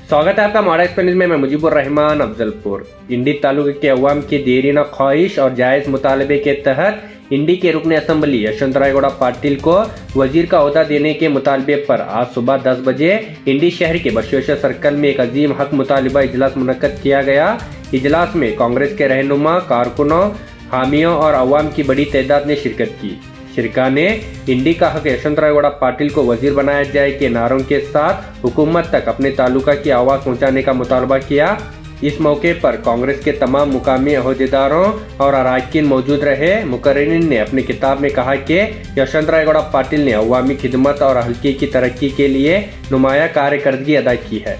स्वागत है आपका मॉडल एक्सप्रेस में। मैं मुजीबुर रहमान अफजलपुर। इंडी तालुके के अवाम की देरीना ख्वाहिश और जायज मुतालबे के तहत इंडी के रुकने असम्बली यशवंतराव गौड़ा पाटिल को वजीर का ओहदा देने के मुतालबे पर आज सुबह 10 बजे इंडी शहर के बसवेश्वर सर्कल में एक अजीम हक मुतालिबा इजलास मुनक्कद किया गया। इजलास में कांग्रेस के रहनुमा, कारकुनों, हामियों और अवाम की बड़ी तादाद ने शिरकत की। शिरका ने इंडी का हक यशवंतराव गौड़ा पाटिल को वजीर बनाया जाए के नारों के साथ हुकूमत तक अपने तालुका की आवाज़ पहुंचाने का मुतालबा किया। इस मौके पर कांग्रेस के तमाम मुकामी अहदेदारों और अरकान मौजूद रहे। मुकर्रिरीन ने अपनी किताब में कहा कि यशवंतराव गौड़ा पाटिल ने अवामी खिदमत और हल्के की तरक्की के लिए नुमाया कारकर्दगी अदा की है,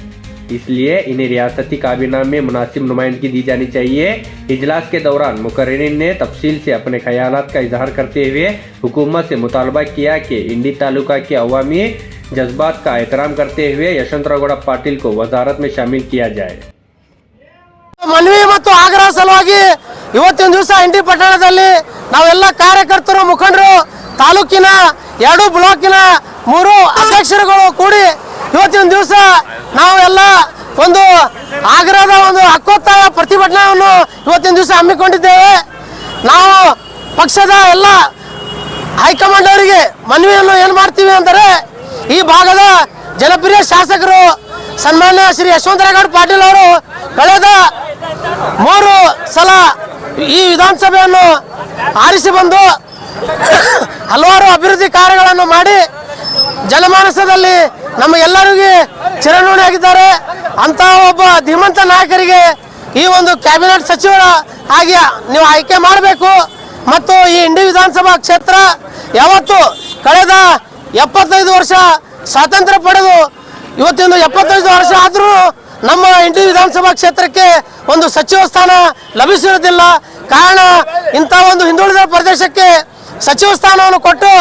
इसलिए इन्हें रियासती काबीना में मुनासिब नुमाइंदगी दी जानी चाहिए। इजलास के दौरान मुकर्रिरीन ने तफसील से अपने ख्यालात का इजहार करते हुए हुकूमत से मुतालबा किया कि इंडी तालुका के अवामी जज्बात का एहतराम करते हुए यशवंतराव गौड़ा पाटिल को वजारत में शामिल किया जाए। ಮನವಿ ಮತ್ತು ಆಗ್ರಹ ಸಲುವಾಗಿ ಇವತ್ತಿನ ದಿವಸ ಇಂಡಿ ಪಟ್ಟಣದಲ್ಲಿ ನಾವೆಲ್ಲ ಕಾರ್ಯಕರ್ತರು, ಮುಖಂಡರು, ತಾಲೂಕಿನ 2 ಬ್ಲಾಕಿನ 3 ಅಧ್ಯಕ್ಷರುಗಳು ಕೂಡಿ ಇವತ್ತಿನ ದಿವಸ ನಾವೆಲ್ಲ ಒಂದು ಆಗ್ರಹದ ಒಂದು ಹಕ್ಕೊತ್ತಾಯ ಪ್ರತಿಭಟನೆಯನ್ನು ಇವತ್ತಿನ ದಿವಸ ಹಮ್ಮಿಕೊಂಡಿದ್ದೇವೆ। ನಾವು ಪಕ್ಷದ ಎಲ್ಲ ಹೈಕಮಾಂಡ್ ಅವರಿಗೆ ಮನವಿಯನ್ನು ಏನು ಮಾಡ್ತೀವಿ ಅಂದರೆ, ಈ ಭಾಗದ ಜನಪ್ರಿಯ ಶಾಸಕರು ಸನ್ಮಾನ್ಯ ಶ್ರೀ ಯಶವಂತರಾವ್ ಗೌಡ ಪಾಟೀಲ್ ಅವರು ಕಳೆದ 3 ಸಲ ಈ ವಿಧಾನಸಭೆಯನ್ನು ಆರಿಸಿ ಬಂದು ಹಲವಾರು ಅಭಿವೃದ್ಧಿ ಕಾರ್ಯಗಳನ್ನು ಮಾಡಿ ಜನಮಾನಸದಲ್ಲಿ ನಮಗೆಲ್ಲರಿಗೂ ಚಿರಋಣಿಯಾಗಿದ್ದಾರೆ। ಅಂತ ಒಬ್ಬ ಧೀಮಂತ ನಾಯಕರಿಗೆ ಈ ಒಂದು ಕ್ಯಾಬಿನೆಟ್ ಸಚಿವರ ಆಗಿ ನೀವು ಆಯ್ಕೆ ಮಾಡಬೇಕು। ಮತ್ತು ಈ ಇಂಡಿ ವಿಧಾನಸಭಾ ಕ್ಷೇತ್ರ ಯಾವತ್ತು ಕಳೆದ 75 ವರ್ಷ ಸ್ವಾತಂತ್ರ್ಯ ಪಡೆದು ಇವತ್ತಿನ 75 ವರ್ಷ ಆದರೂ ನಮ್ಮ ಇಂಡಿ ವಿಧಾನಸಭಾ ಕ್ಷೇತ್ರಕ್ಕೆ ಒಂದು ಸಚಿವ ಸ್ಥಾನ ಲಭಿಸಿರುವುದಿಲ್ಲ। ಕಾರಣ ಇಂಥ ಒಂದು ಹಿಂದುಳಿದ ಪ್ರದೇಶಕ್ಕೆ ಸಚಿವ ಸ್ಥಾನವನ್ನು ಕೊಟ್ಟು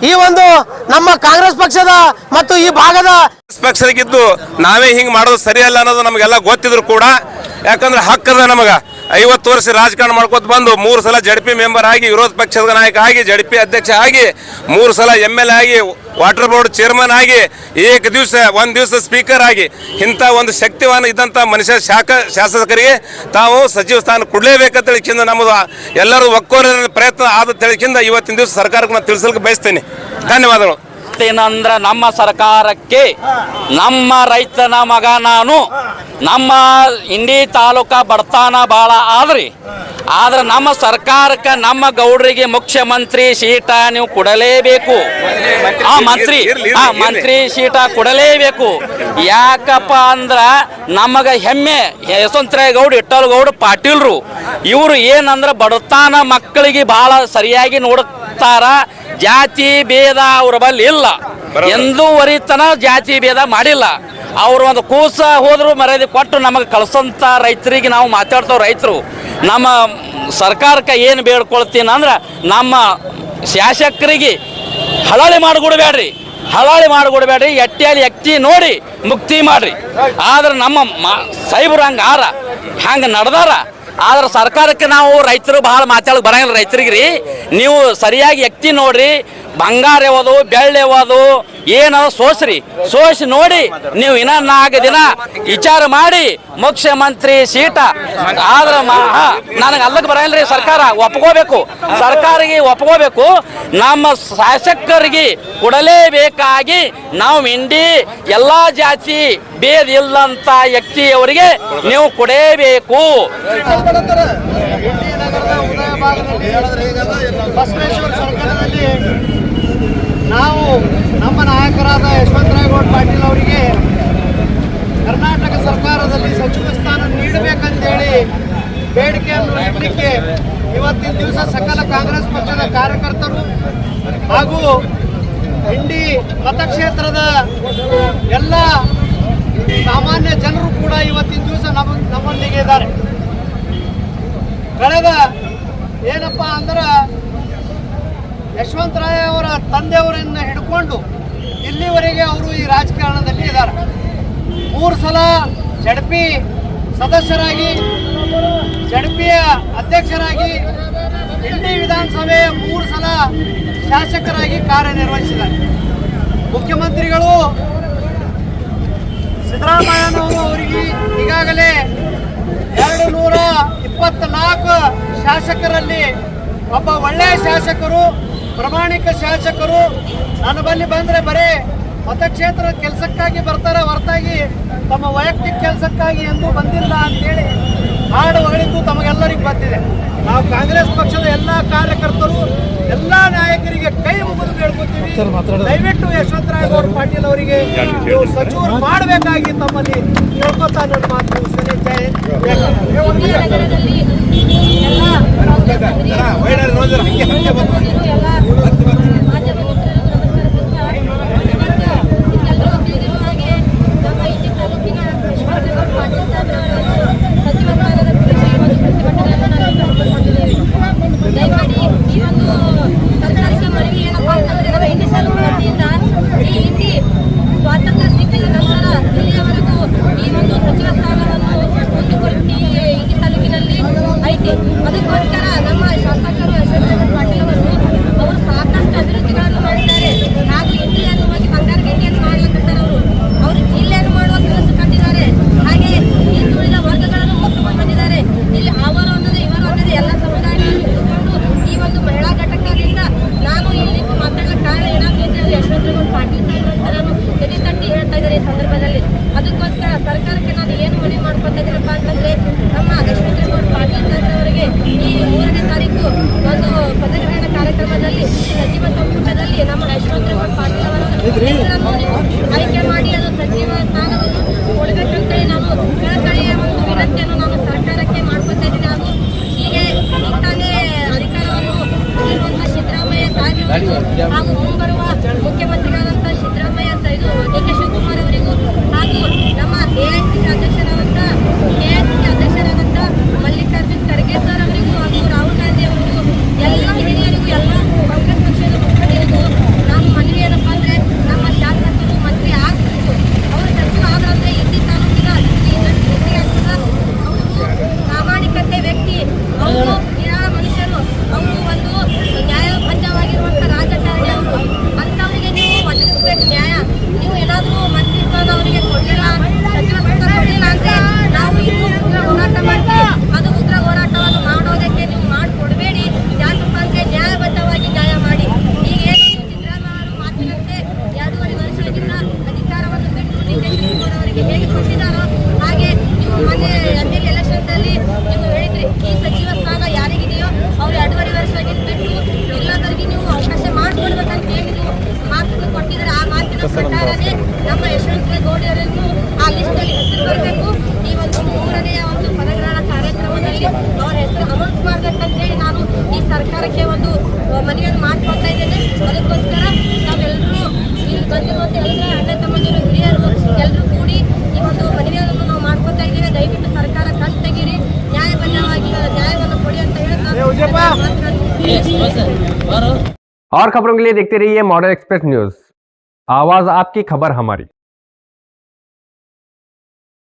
ಈ ಒಂದು ನಮ್ಮ ಕಾಂಗ್ರೆಸ್ ಪಕ್ಷದ ಮತ್ತು ಈ ಭಾಗದ ಪಕ್ಷದಕ್ಕಿದ್ದು ನಾವೇ ಹಿಂಗೆ ಮಾಡೋದು ಸರಿಯಲ್ಲ ಅನ್ನೋದು ನಮಗೆಲ್ಲ ಗೊತ್ತಿದ್ರು ಕೂಡ, ಯಾಕಂದ್ರೆ ಹಕ್ಕದ ನಮಗೆ 50 ವರ್ಷ ರಾಜಕಾರಣ ಮಾಡ್ಕೊತ ಬಂದು 3 ಸಲ ಜಡ್ಪಿ ಮೆಂಬರ್ ಆಗಿ, ವಿರೋಧ ಪಕ್ಷದ ನಾಯಕ ಆಗಿ, ಜಡ್ಪಿ ಅಧ್ಯಕ್ಷ ಆಗಿ, 3 ಸಲ MLA ಆಗಿ, ವಾಟರ್ ಬೋರ್ಡ್ ಚೇರ್ಮನ್ ಆಗಿ, ಒಂದು ದಿವಸ ಸ್ಪೀಕರ್ ಆಗಿ, ಇಂಥ ಒಂದು ಶಕ್ತಿವಾನ ಇದ್ದಂಥ ಮನುಷ್ಯ ಶಾಸಕರಿಗೆ ತಾವು ಸಚಿವ ಸ್ಥಾನ ಕೊಡಲೇಬೇಕಂತ ಹೇಳಿಕಿಂದ ನಮ್ಮದು ಎಲ್ಲರೂ ಒಕ್ಕೋರ ಪ್ರಯತ್ನ ಆದ ತಿಳಿಕಿಂದ ಇವತ್ತಿನ ದಿವಸ ಸರ್ಕಾರಕ್ಕೆ ನಾನು ತಿಳಿಸಲಿಕ್ಕೆ ಬಯಸ್ತೇನೆ। ಧನ್ಯವಾದಗಳು। ಏನಂದ್ರ ನಮ್ಮ ಸರ್ಕಾರಕ್ಕೆ ನಮ್ಮ ರೈತನ ಮಗ ನಾನು, ನಮ್ಮ ಇಂಡಿ ತಾಲೂಕಾ ಬಡತನ ಭಾಳ ಆದ್ರೆ ನಮ್ಮ ಸರ್ಕಾರಕ್ಕೆ ನಮ್ಮ ಗೌಡರಿಗೆ ಮುಖ್ಯಮಂತ್ರಿ ಸೀಟ ನೀವು ಕೊಡಲೇಬೇಕು। ಮಂತ್ರಿ ಸೀಟ ಕೊಡಲೇಬೇಕು। ಯಾಕಪ್ಪ ಅಂದ್ರ ನಮಗ ಹೆಮ್ಮೆ ಯಶವಂತರಾವ್ ಗೌಡ, ವಿಠ್ಠಲ್ ಗೌಡ ಪಾಟೀಲ್ರು ಇವರು ಏನಂದ್ರ ಬಡತನ ಮಕ್ಕಳಿಗೆ ಭಾಳ ಸರಿಯಾಗಿ ನೋಡುತ್ತಾರ। ಜಾತಿ ಭೇದ ಅವ್ರ ಬಲ್ಲಿ ಇಲ್ಲ, ಎಂದೂವರೆತನ ಜಾತಿ ಭೇದ ಮಾಡಿಲ್ಲ। ಅವರು ಒಂದು ಕೂಸ ಹೋದ್ರು ಮರ್ಯಾದೆ ಕೊಟ್ಟು ನಮಗೆ ಕಳ್ಸಂತ ರೈತರಿಗೆ ನಾವು ಮಾತಾಡ್ತಾವ। ರೈತರು ನಮ್ಮ ಸರ್ಕಾರಕ್ಕೆ ಏನು ಬೇಡ್ಕೊಳ್ತೀನಿ ಅಂದ್ರೆ, ನಮ್ಮ ಶಾಸಕರಿಗೆ ಹಳಾಳಿ ಮಾಡಿಕೊಡ್ಬೇಡ್ರಿ, ಎಟ್ಟಿ ನೋಡಿ ಮುಕ್ತಿ ಮಾಡ್ರಿ। ಆದ್ರೆ ನಮ್ಮ ಸಾಹೇಬ್ರು ಹಂಗೆ ನಡೆದಾರ। ಆದ್ರೆ ಸರ್ಕಾರಕ್ಕೆ ನಾವು ರೈತರು ಭಾಳ ಮಾತಾಡೋಕೆ ಬರಂಗಿಲ್ಲ। ರೈತರಿಗೆ ರೀ ನೀವು ಸರಿಯಾಗಿ ಎತ್ತಿ ನೋಡ್ರಿ, ಬಂಗಾರ ಯಾವುದು, ಬೆಳ್ಳಿ ಯಾವುದು, ಏನದು ಸೋಸಿ ನೋಡಿ ನೀವು ಇನ್ನೂ 4 ದಿನ ವಿಚಾರ ಮಾಡಿ ಮುಖ್ಯಮಂತ್ರಿ ಸೀಟ ಆದ್ರೆ ನನಗೆ ಅಲ್ಲಕ್ಕೆ ಬರಂಗಿಲ್ಲ ರೀ। ಸರ್ಕಾರ ಒಪ್ಕೋಬೇಕು, ನಮ್ಮ ಶಾಸಕರಿಗೆ ಕೊಡಲೇಬೇಕಾಗಿ ನಾವು ಇಂಡಿ ಎಲ್ಲ ಜಾತಿ ಭೇದ ಇಲ್ಲಂತ ವ್ಯಕ್ತಿಯವರಿಗೆ ನೀವು ಕೊಡಬೇಕು। ನಾವು ನಮ್ಮ ನಾಯಕರಾದ ಯಶವಂತರಾವ್ ಗೌಡ ಪಾಟೀಲ್ ಅವರಿಗೆ ಕರ್ನಾಟಕ ಸರ್ಕಾರದಲ್ಲಿ ಸಚಿವ ಸ್ಥಾನ ನೀಡಬೇಕಂತೇಳಿ ಬೇಡಿಕೆಯನ್ನು ಇಡಲಿಕ್ಕೆ ಇವತ್ತಿನ ದಿವಸ ಸಕಲ ಕಾಂಗ್ರೆಸ್ ಪಕ್ಷದ ಕಾರ್ಯಕರ್ತರು ಹಾಗೂ ಇಂಡಿ ಮತಕ್ಷೇತ್ರದ ಎಲ್ಲ ಸಾಮಾನ್ಯ ಜನರು ಕೂಡ ಇವತ್ತಿನ ದಿವಸ ನಮ್ಮೊಂದಿಗೆ ಇದ್ದಾರೆ। ಕಳೆದ ಏನಪ್ಪ ಅಂದ್ರೆ ಯಶವಂತರಾವ್ ಅವರ ತಂದೆಯವರನ್ನು ಹಿಡ್ಕೊಂಡು ಇಲ್ಲಿವರೆಗೆ ಅವರು ಈ ರಾಜಕಾರಣದಲ್ಲಿ ಇದ್ದಾರೆ। 3 ಸಲ ಜಡ್ಪಿ ಸದಸ್ಯರಾಗಿ, ಜಡ್ಪಿಯ ಅಧ್ಯಕ್ಷರಾಗಿ, ಇಂಡಿ ವಿಧಾನಸಭೆ 3 ಸಲ ಶಾಸಕರಾಗಿ ಕಾರ್ಯನಿರ್ವಹಿಸಿದ್ದಾರೆ। ಮುಖ್ಯಮಂತ್ರಿಗಳು ಸಿದ್ದರಾಮಯ್ಯನವರು ಅವರಿಗೆ ಈಗಾಗಲೇ 224 ಶಾಸಕರಲ್ಲಿ ಒಬ್ಬ ಒಳ್ಳೆಯ ಶಾಸಕರು, ಪ್ರಾಮಾಣಿಕ ಶಾಸಕರು, ನನ್ನ ಬಳಿ ಬಂದರೆ ಬರೀ ಮತಕ್ಷೇತ್ರದ ಕೆಲಸಕ್ಕಾಗಿ ಬರ್ತಾರೆ ಹೊರತಾಗಿ ತಮ್ಮ ವೈಯಕ್ತಿಕ ಕೆಲಸಕ್ಕಾಗಿ ಎಂದೂ ಬಂದಿಲ್ಲ ಅಂತೇಳಿ ಹಾಡು ಹೊಗಳಿದ್ದು ತಮಗೆಲ್ಲರಿಗೂ ಗೊತ್ತಿದೆ. ನಾವು ಕಾಂಗ್ರೆಸ್ ಪಕ್ಷದ ಎಲ್ಲ ಕಾರ್ಯಕರ್ತರು, ಎಲ್ಲ ನಾಯಕರಿಗೆ ಕೈ ಮುಗಿದು ಬೇಡ್ಕೊತೀವಿ, ದಯವಿಟ್ಟು ಯಶವಂತರಾಯಗೌಡ ಪಾಟೀಲ್ ಅವರಿಗೆ ನೀವು ಸಚಿವರು ಮಾಡಬೇಕಾಗಿ ತಮ್ಮಲ್ಲಿ ಕೇಳ್ಕೊತಾ ನನ್ನ ಮಾತು ಮುಗಿಸ್ತೇನೆ. ಜೈ ಹಿಂದ್, ಜೈ ದಯಮಾಡಿ ಈ ಒಂದು ಸರ್ಕಾರಕ್ಕೆ ಮನವಿ ಏನಪ್ಪಾ ಅಂತಂದ್ರೆ ನಮ್ಮ ಇಂಡಿ ತಾಲೂಕು ವತಿಯಿಂದ ಈ ಇಂಡಿ ಸ್ವಾತಂತ್ರ್ಯ ಸಿಕ್ಕಿದ ನಂತರ ಇಲ್ಲಿಯವರೆಗೂ ಈ ಒಂದು ಸಚಿವ ಸ್ಥಾನವನ್ನು ಹೊಂದಿಕೊಳ್ಳಿ ಇಂಡಿ ತಾಲೂಕಿನಲ್ಲಿ ಐತಿ. ಅದಕ್ಕೋಸ್ಕರ ನಮ್ಮ ಶಾಸಕರು ಯಶವಂತರಾಯಗೌಡ ಪಾಟೀಲ್ ಅವರು ಸಾಕಷ್ಟು ಅಭಿವೃದ್ಧಿಗಳನ್ನು ಮಾಡಿದ್ದಾರೆ. ಹಾಗೂ ಇಂಡಿಯನ್ನು ಹೋಗಿ ಬಂಗಾರ ಗಂಡಿಯನ್ನು ಮಾಡ್ಲಿಕ್ಕಿದ್ದಾರೆ. ಅವರು ಜಿಲ್ಲೆಯನ್ನು ಮಾಡುವ ಕೆಲಸ ಕಟ್ಟಿದ್ದಾರೆ. ಹಾಗೆ ಹಿಂದುಳಿದ ವರ್ಗಗಳನ್ನು ಮುಖ್ಯವಾಗಿ ಬಂದಿದ್ದಾರೆ. ಇಲ್ಲಿ ಅವರು ಅನ್ನೋದು ಇವರು ಅನ್ನೋದು ಎಲ್ಲ ಸಮುದಾಯಗಳನ್ನು ಈ ಒಂದು ಮಹಿಳಾ ಘಟಕದಿಂದ ನಾನು ಇಲ್ಲಿ ಮಾತಾಡಲಿಕ್ಕೆ ಕಾರಣ ಏನಾದ್ರು ಯಶವಂತರಾಯಗೌಡ ಪಾಟೀಲ್ ಸಾಹೇಬ್ ಅಂತ ನಾನು ಎದೆ ತಟ್ಟಿ ಹೇಳ್ತಾ ಇದ್ದಾರೆ ಈ ಸಂದರ್ಭದಲ್ಲಿ. ಅದಕ್ಕೋಸ್ಕರ ಸರ್ಕಾರಕ್ಕೆ ನಾನು ಏನು ಮನವಿ ಮಾಡ್ಕೊತಾ ಇದ್ದೀನಪ್ಪ ಅಂತಂದ್ರೆ ನಮ್ಮ ಯಶವಂತರಾಯಗೌಡ ಪಾಟೀಲ್ ಸಾಹೇಬ್ ಅವರಿಗೆ ಈ 3ನೇ ತಾರೀಕು ಒಂದು ಪದಗ್ರಹಣ ಕಾರ್ಯಕ್ರಮದಲ್ಲಿ ಸಚಿವ ಸಂಪುಟದಲ್ಲಿ ನಮ್ಮ ಯಶವಂತರಾಯಗೌಡ ಪಾಟೀಲ್ ಅವರ ಹೆಸರನ್ನು ನೀವು ಆಯ್ಕೆ ಮಾಡಿ ಅದು ಸಚಿವ ಸ್ಥಾನವನ್ನು ಕೊಡಬೇಕಂತೇಳಿ ನಾನು ಕಳಕಳಿಯ ಒಂದು ವಿನಂತಿಯನ್ನು ನಾನು ಸರ್ಕಾರಕ್ಕೆ ಮಾಡ್ಕೊತಾ ಇದ್ದೀನಿ. ಹಾಗೂ ಹೀಗೆ ತಾನೇ ಅಧಿಕಾರವನ್ನು ಹೊಂದಿರುವಂತಹ ಸಿದ್ದರಾಮಯ್ಯ ಸಾಹೇಬರಿಗೂ ಹಾಗೂ ಮುಂಬರುವ ಮುಖ್ಯಮಂತ್ರಿಗಳಾದಂತಹ ಸಿದ್ದರಾಮಯ್ಯ ಇದು ಡಿ.ಕೆ. ಶಿವಕುಮಾರ್ ಅವರಿಗೂ ಹಾಗೂ ನಮ್ಮ ಎಐಸಿಸಿ ಅಧ್ಯಕ್ಷರಾದಂಥ ಮಲ್ಲಿಕಾರ್ಜುನ್ ಖರ್ಗೆ ಸರ್ ಅವರಿಗೂ ಹಾಗೂ ರಾಹುಲ್ ಗಾಂಧಿ ಅವರಿಗೂ ಎಲ್ಲ ಹಿರಿಯರಿಗೂ ಎಲ್ಲ ಕಾಂಗ್ರೆಸ್ ಪಕ್ಷದ ಮುಖಂಡರಿಗೂ ನಮ್ಮ ಮನವಿ ಏನಪ್ಪ ಅಂದರೆ ನಮ್ಮ ಶಾಸಕರು ಮಂತ್ರಿ ಆಗಬೇಕು. ಅವರು ಸಚಿವ ಆದ್ರಂದ್ರೆ ಇಂಡಿ ತಾಲೂಕಿನ ಅವರು ಪ್ರಾಮಾಣಿಕತೆ ವ್ಯಕ್ತಿ, ಅವರು ನಿರಾಳ ಮನುಷ್ಯರು, ಅವರು ಒಂದು ನ್ಯಾಯಬದ್ಧವಾಗಿರುವಂಥ ರಾಜಕಾರಣಿ. ಅವರು ಅಂಥವರಿಗೆ ನೀವು ಒದಗಿಸ್ಬೇಕು ನ್ಯಾಯ. ನೀವು ಏನಾದರೂ ಮಂತ್ರಿ ಸ್ಥಾನ ಅವರಿಗೆ ಕೊಡಲಿಲ್ಲ, ಸಚಿವ ಸ್ಥಾನ ಕೊಡಲಿಲ್ಲ ಅಂದರೆ ನಾವು ಇನ್ನೂ ಉಗ್ರ ಹೋರಾಟ ಮಾಡ್ತೀವಿ. ಅದು ಉಗ್ರ ಹೋರಾಟವನ್ನು ಮಾಡೋದಕ್ಕೆ ನೀವು ಮಾಡಿಕೊಡಬೇಡಿ. ಯಾಕಪ್ಪ ಅಂದರೆ ನ್ಯಾಯಬದ್ಧವಾಗಿ ನ್ಯಾಯ ಮಾಡಿ. ಈಗ ಏನು ಸಿದ್ದರಾಮಯ್ಯ ಅವರು ಮಾತಿನಂತೆ 2.5 ವರ್ಷದಿಂದ ಅಧಿಕಾರವನ್ನು ಬಿಟ್ಟು ಡಿ.ಕೆ. ಶಿವಕುಮಾರ್ ಅವರಿಗೆ ಹೇಗೆ ಕೊಟ್ಟಿದ್ದಾರೋ ಹಾಗೆ ನೀವು ಮೊನ್ನೆ MLA ಎಲೆಕ್ಷನ್ದಲ್ಲಿ ನೀವು ಹೇಳಿದ್ರಿ ಈ ಸಚಿವ ಸ್ಥಾನ ಯಾರಿಗಿದೆಯೋ ಅವ್ರು 2.5 ವರ್ಷ ಬಿಟ್ಟು ಎಲ್ಲದರಿಗೆ ನೀವು ಅವಕಾಶ ಮಾಡಿಕೊಡ್ಬೇಕಂತ ಹೇಳಿ ನೀವು ಮಾತನ್ನು ಕೊಟ್ಟಿದ್ದಾರೆ. ಆ ಮಾತಿನ ಪ್ರಕಾರನೇ ನಮ್ಮ ಯಶವಂತರಾಯಗೌಡರನ್ನು ಆ ಲಿಸ್ಟಲ್ಲಿ ಹೆಸರು ಬರಬೇಕು. ಈ ಒಂದು 3ನೇ ಒಂದು ಪದಗ್ರಹಣ ಕಾರ್ಯಕ್ರಮದಲ್ಲಿ ಅವರ ಹೆಸರು ಅನೌನ್ಸ್ ಮಾಡಬೇಕಂತೇಳಿ ನಾನು ಈ ಸರ್ಕಾರಕ್ಕೆ ಒಂದು ಮನವಿಯನ್ನು ಮಾಡ್ಕೊಳ್ತಾ ಇದ್ದೇನೆ. ಅದಕ್ಕೋಸ್ಕರ ನಾವೆಲ್ಲರೂ ಇಲ್ಲಿ ಬಂದಿರುವಂಥ ಎಲ್ಲ ಅಣ್ಣ ತಮ್ಮಂದಿರು ಹಿರಿಯರು ಎಲ್ಲರೂ ಕೂಡಿ ಈ ಒಂದು ಮನವಿಯನ್ನು ನಾವು ಮಾಡ್ಕೊತಾ ಇದ್ದೇವೆ. ದಯವಿಟ್ಟು ಸರ್ಕಾರ ಕಣ್ ತೆಗೀರಿ, ನ್ಯಾಯಬದ್ಧವಾಗಿ ನ್ಯಾಯವನ್ನು ಕೊಡಿ ಅಂತ ಹೇಳ್ತಾ और खबरों के लिए देखते रहिए मॉडर्न एक्सप्रेस न्यूज, आवाज आपकी खबर हमारी।